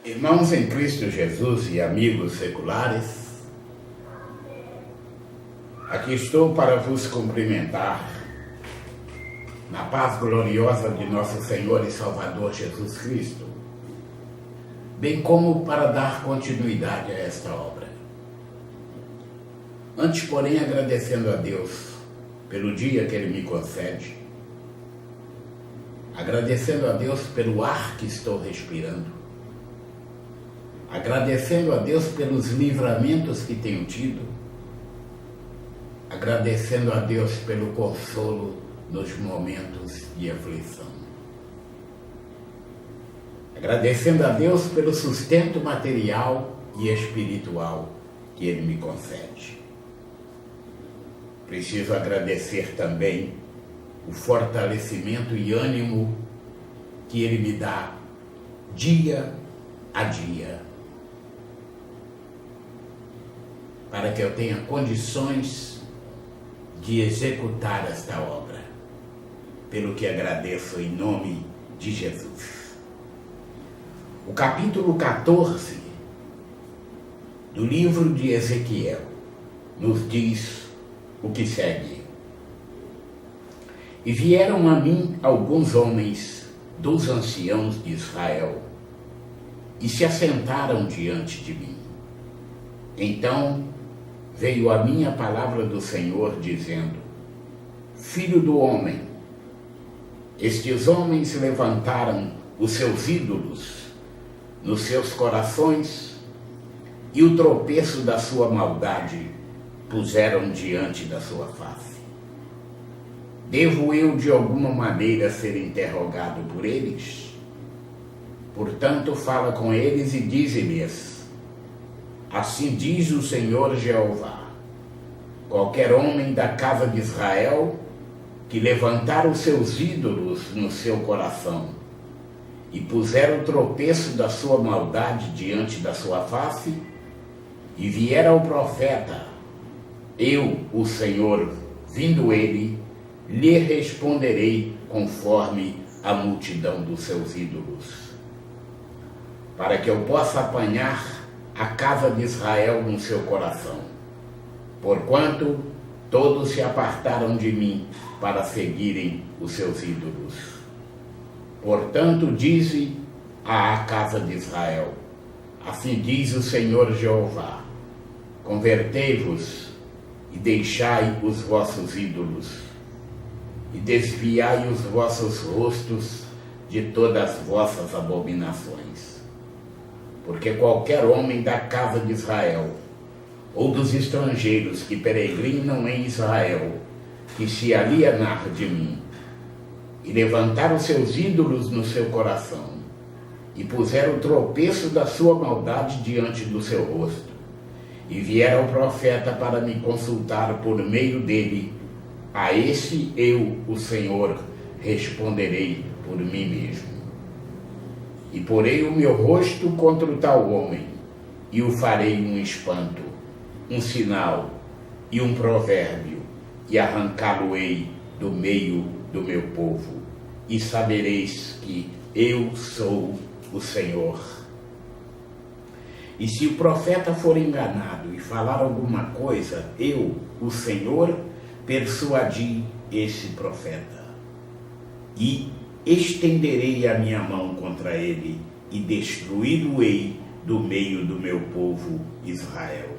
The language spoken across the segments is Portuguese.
Irmãos em Cristo Jesus e amigos seculares, aqui estou para vos cumprimentar na paz gloriosa de nosso Senhor e Salvador Jesus Cristo, bem como para dar continuidade a esta obra. Antes, porém, agradecendo a Deus pelo dia que Ele me concede, agradecendo a Deus pelo ar que estou respirando, agradecendo a Deus pelos livramentos que tenho tido, agradecendo a Deus pelo consolo nos momentos de aflição, agradecendo a Deus pelo sustento material e espiritual que Ele me concede. Preciso agradecer também o fortalecimento e ânimo que Ele me dá dia a dia, para que eu tenha condições de executar esta obra, pelo que agradeço em nome de Jesus. O capítulo 14 do livro de Ezequiel nos diz o que segue. E vieram a mim alguns homens dos anciãos de Israel e se assentaram diante de mim. Então veio a minha palavra do Senhor, dizendo: Filho do homem, estes homens levantaram os seus ídolos nos seus corações e o tropeço da sua maldade puseram diante da sua face. Devo eu de alguma maneira ser interrogado por eles? Portanto, fala com eles e dize-lhes: Assim diz o Senhor Jeová: qualquer homem da casa de Israel que levantar os seus ídolos no seu coração e puser o tropeço da sua maldade diante da sua face, e vier ao profeta, eu, o Senhor, vindo ele, lhe responderei conforme a multidão dos seus ídolos, para que eu possa apanhar a casa de Israel no seu coração, porquanto todos se apartaram de mim para seguirem os seus ídolos. Portanto, dize à casa de Israel: assim diz o Senhor Jeová: convertei-vos e deixai os vossos ídolos, e desviai os vossos rostos de todas as vossas abominações. Porque qualquer homem da casa de Israel, ou dos estrangeiros que peregrinam em Israel, que se alienar de mim, e levantar os seus ídolos no seu coração, e puser o tropeço da sua maldade diante do seu rosto, e vier ao profeta para me consultar por meio dele, a esse eu, o Senhor, responderei por mim mesmo. E porei o meu rosto contra o tal homem, e o farei um espanto, um sinal e um provérbio, e arrancá-lo-ei do meio do meu povo, e sabereis que eu sou o Senhor. E se o profeta for enganado e falar alguma coisa, eu, o Senhor, persuadi esse profeta, e estenderei a minha mão contra ele, e destruí-lo-ei do meio do meu povo Israel.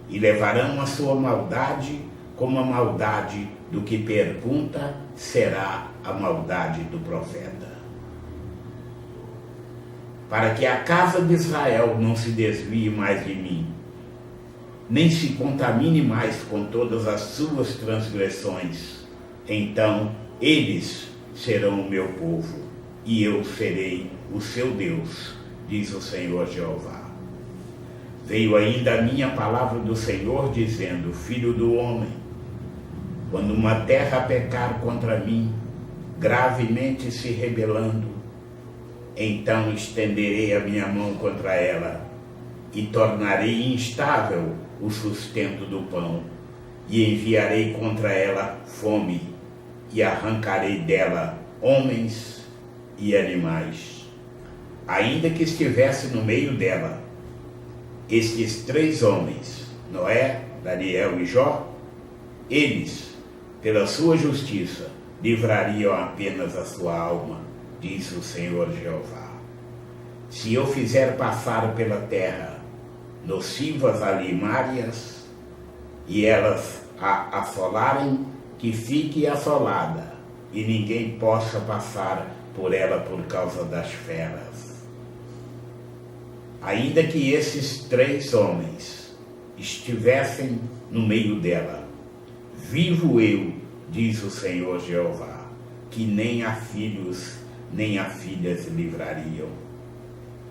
E levarão a sua maldade como a maldade do que pergunta será a maldade do profeta. Para que a casa de Israel não se desvie mais de mim, nem se contamine mais com todas as suas transgressões, então eles serão o meu povo, e eu serei o seu Deus, diz o Senhor Jeová. Veio ainda a minha palavra do Senhor, dizendo: Filho do homem, quando uma terra pecar contra mim, gravemente se rebelando, então estenderei a minha mão contra ela, e tornarei instável o sustento do pão, e enviarei contra ela fome, e arrancarei dela homens e animais. ainda que estivesse no meio dela. Estes 3 homens, Noé, Daniel e Jó, eles, pela sua justiça, livrariam apenas a sua alma, diz o Senhor Jeová. Se eu fizer passar pela terra nocivas alimárias, e elas a assolarem, que fique assolada, e ninguém possa passar por ela por causa das feras. Ainda que esses 3 homens estivessem no meio dela, vivo eu, diz o Senhor Jeová, que nem a filhos nem a filhas livrariam.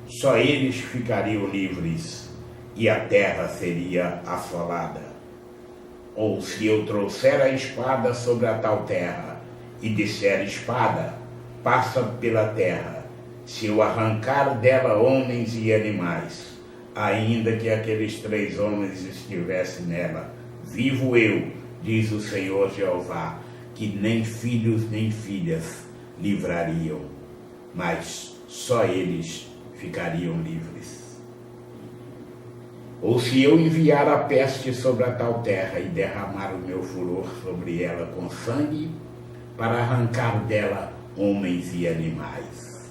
Só eles ficariam livres e a terra seria assolada. Ou se eu trouxer a espada sobre a tal terra e disser espada, passa pela terra, se eu arrancar dela homens e animais, ainda que aqueles 3 homens estivessem nela, vivo eu, diz o Senhor Jeová, que nem filhos nem filhas livrariam, mas só eles ficariam livres. Ou se eu enviar a peste sobre a tal terra e derramar o meu furor sobre ela com sangue, para arrancar dela homens e animais,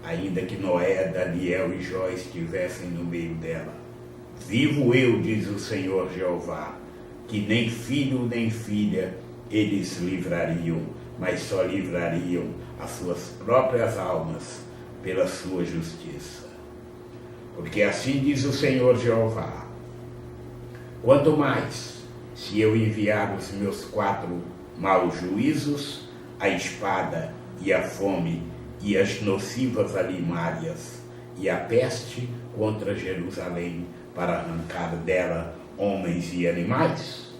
ainda que Noé, Daniel e Jó estivessem no meio dela, vivo eu, diz o Senhor Jeová, que nem filho nem filha eles livrariam, mas só livrariam as suas próprias almas pela sua justiça. Porque assim diz o Senhor Jeová: quanto mais, se eu enviar os meus 4 maus juízos, a espada e a fome e as nocivas alimárias e a peste contra Jerusalém, para arrancar dela homens e animais,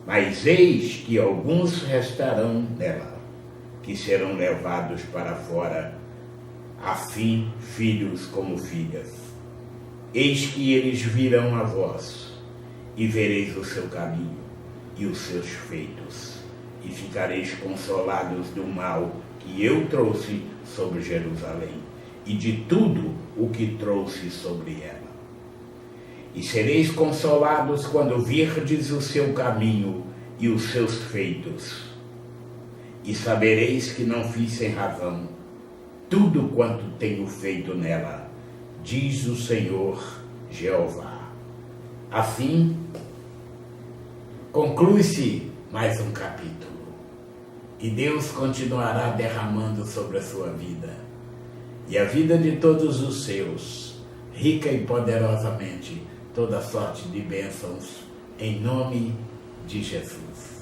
mas eis que alguns restarão nela, que serão levados para fora, assim filhos como filhas. Eis que eles virão a vós, e vereis o seu caminho e os seus feitos, e ficareis consolados do mal que eu trouxe sobre Jerusalém, e de tudo o que trouxe sobre ela. E sereis consolados quando virdes o seu caminho e os seus feitos, e sabereis que não fiz sem razão tudo quanto tenho feito nela, diz o Senhor Jeová. Assim, conclui-se mais um capítulo, e Deus continuará derramando sobre a sua vida, e a vida de todos os seus, rica e poderosamente, toda sorte de bênçãos, em nome de Jesus.